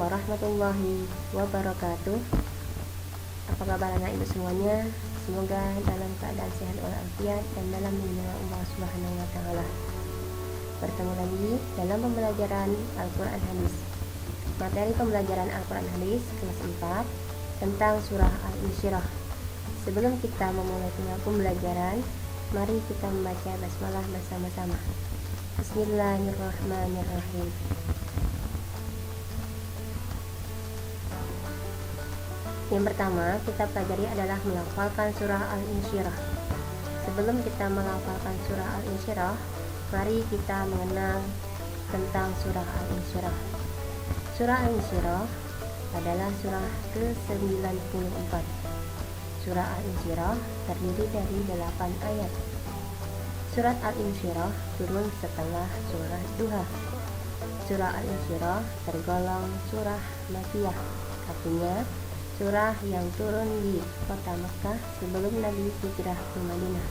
warahmatullahi wabarakatuh. Apa kabar anak ibu semuanya? Semoga dalam keadaan sehat walafiat dan dalam lindungan Allah Subhanahu wa taala. Bertemu lagi dalam pembelajaran Al-Qur'an Hadis. Materi pembelajaran Al-Qur'an Hadis kelas 4 tentang surah Al-Insyirah. Sebelum kita memulai pembelajaran, mari kita membaca basmalah bersama-sama. Bismillahirrahmanirrahim. Yang pertama kita pelajari adalah melafalkan surah Al-Insyirah. Sebelum kita melafalkan surah Al-Insyirah, mari kita mengenal tentang surah Al-Insyirah. Surah Al-Insyirah adalah surah ke-94. Surah Al-Insyirah terdiri dari 8 ayat. Surat Al-Insyirah turun setelah surah Duha. Surah Al-Insyirah tergolong surah Makkiyah, artinya surah yang turun di kota Makkah sebelum Nabi hijrah ke Madinah.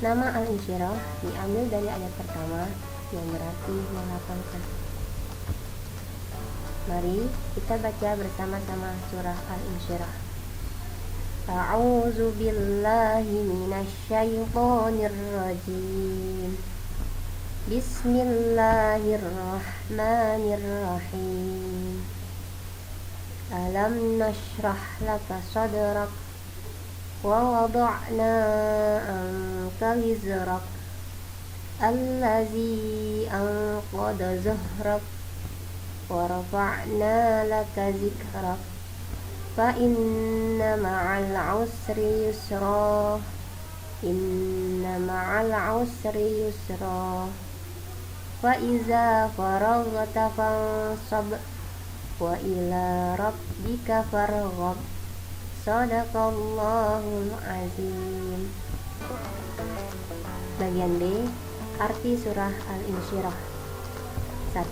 Nama Al-Insyirah diambil dari ayat pertama yang berarti melafalkan. Mari kita baca bersama-sama surah Al-Insyirah. A'udzu billahi minasy syaithanir rajim. Bismillahirrahmanirrahim. Alam nashrah laka sadrak wa wada'na anka wizrak allazi anqadha zahrak wa rafa'na laka zikrak fa inna ma'al usri yusra inna ma'al usri yusra fa iza faraghta fansab wa ila rabbika farghab. Shadaqallahul azim. Bagian B, arti surah Al-Insyirah. 1.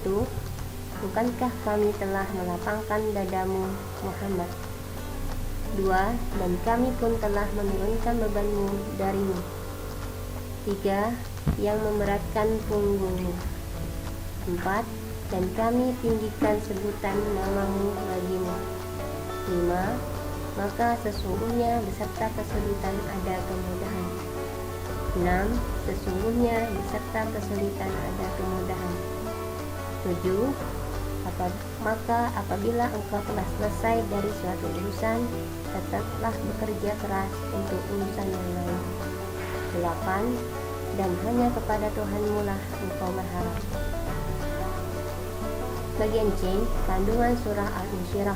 Bukankah kami telah melapangkan dadamu Muhammad? 2. Dan kami pun telah menurunkan bebanmu darimu. 3. Yang memberatkan punggungmu. 4. Dan kami tinggikan sebutan namamu bagimu. 5. Maka sesungguhnya beserta kesulitan ada kemudahan. 6. Sesungguhnya beserta kesulitan ada kemudahan. 7. Maka apabila engkau telah selesai dari suatu urusan, tetaplah bekerja keras untuk urusan yang lain. 8. Dan hanya kepada Tuhanmu lah engkau berharap. Bagian C, kandungan surah Al-Insyirah.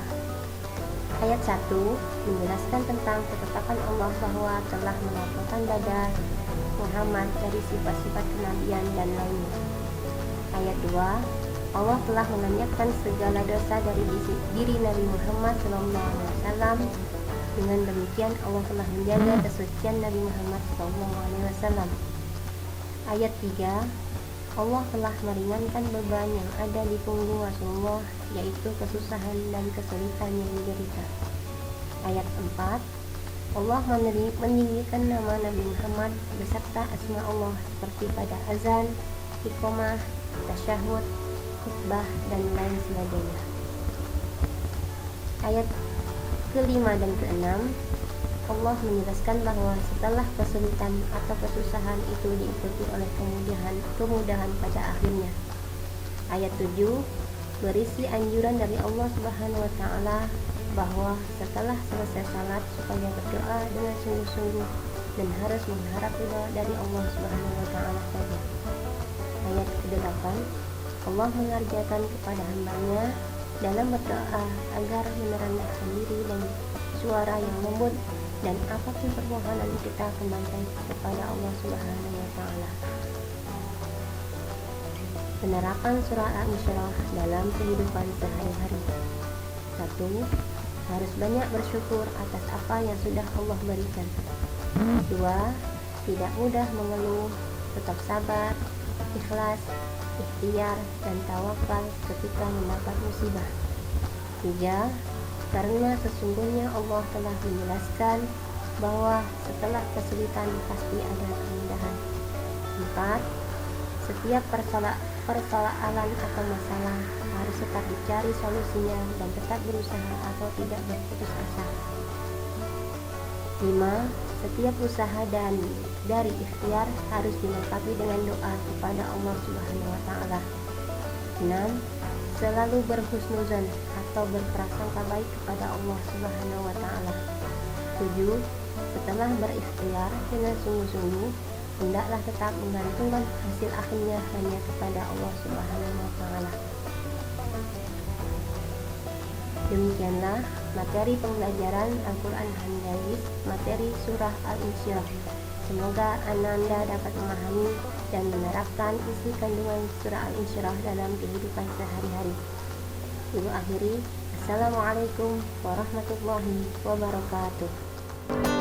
Ayat 1 menjelaskan tentang ketetapan Allah bahwa telah melapangkan dada Muhammad dari sifat-sifat kenabian dan lainnya. Ayat 2, Allah telah melenyapkan segala dosa dari diri Nabi Muhammad SAW. Dengan demikian Allah telah menjaga kesucian Nabi Muhammad SAW. Ayat 3, Allah telah meringankan beban yang ada di punggung Rasulullah, yaitu kesusahan dan kesulitan yang diderita. Ayat 4, Allah meninggikan nama Nabi Muhammad beserta asma Allah seperti pada azan, iqamah, tasyahud, khutbah, dan lain sebagainya. Ayat ke-5 dan ke-6, Allah menjelaskan bahwa setelah kesulitan atau kesusahan itu diikuti oleh kemudahan pada akhirnya. Ayat 7 berisi anjuran dari Allah Subhanahu wa taala bahwa setelah selesai salat supaya berdoa dengan sungguh-sungguh dan harus mengharap ridha dari Allah Subhanahu wa taala saja. Ayat ke-8 Allah mengerjakan kepada hamba-Nya dalam berdoa agar merendahkan diri dan suara yang lembut, dan apapun permohonan kita kembalikan kepada Allah Subhanahu wa taala. Penerapan surah Al-Insyirah dalam kehidupan sehari-hari. 1. Harus banyak bersyukur atas apa yang sudah Allah berikan. 2. Tidak mudah mengeluh, tetap sabar, ikhlas, ikhtiar, dan tawakal ketika mendapat musibah. 3. Karena sesungguhnya Allah telah menjelaskan bahwa setelah kesulitan pasti ada kemudahan. 4. Setiap persoalan atau masalah harus tetap dicari solusinya dan tetap berusaha atau tidak berputus asa. 5. Setiap usaha dan dari ikhtiar harus dilengkapi dengan doa kepada Allah Subhanahu wa taala. 6. Selalu berhusnuzan atau berprasangka baik kepada Allah Subhanahu wa taala. 7. Setelah berikhtiar dengan sungguh-sungguh, hendaklah tetap menggantungkan hasil akhirnya hanya kepada Allah Subhanahu wa taala. Demikianlah materi pembelajaran Al-Quran Handayis, materi surah Al-Insyirah. Semoga Ananda dapat memahami dan menerapkan isi kandungan surah Al-Insyirah dalam kehidupan sehari-hari. Ibu akhiri, Assalamualaikum warahmatullahi wabarakatuh.